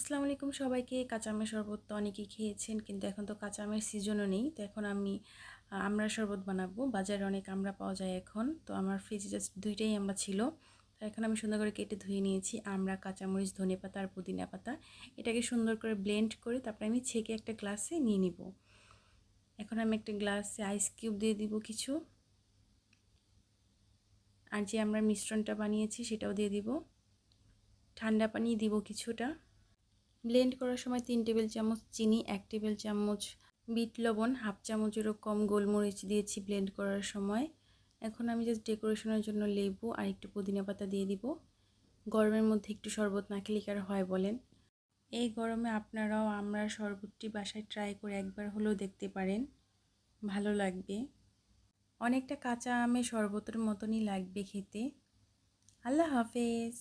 আসসালামু আলাইকুম সবাইকে। কাঁচা আমের শরবত তো অনেকেই খেয়েছেন, কিন্তু এখন তো কাঁচা আমের সিজনও নেই। তো এখন আমি আমড়ার শরবত বানাবো। বাজারে অনেক আমড়া পাওয়া যায় এখন। তো আমার ফ্রিজে জাস্ট 2টাই আমড়া ছিল। তো এখন আমি সুন্দর করে কেটে ধুয়ে নিয়েছি আমড়া, কাঁচামরিচ, ধনেপাতা আর পুদিনা পাতা। এটাকে সুন্দর করে ব্লেন্ড করে তারপরে আমি ছেঁকে একটা গ্লাসে নিয়ে নিব। এখন আমি একটা গ্লাসে আইস কিউব দিয়ে দিব কিছু, আর যে আমরা মিশ্রণটা বানিয়েছি সেটাও দিয়ে দিব। ঠান্ডা পানি দিব কিছুটা। ব্লেন্ড করার সময় 3 টেবিল চামচ চিনি, 1 টেবিল চামচ বিট লবণ, হাফ চামচেরও কম গোলমরিচ দিয়েছি ব্লেন্ড করার সময়। এখন আমি জাস্ট ডেকোরেশনের জন্য লেবু আর একটু পুদিনা পাতা দিয়ে দিব। গরমের মধ্যে একটু শরবত না খেলে কি আর হয় বলেন। এই গরমে আপনারাও আমড়ার শরবতটি বাসায় ট্রাই করে একবার হলেও দেখতে পারেন, ভালো লাগবে। অনেকটা কাঁচা আমের শরবতের মতনই লাগবে খেতে। আল্লাহ হাফেজ।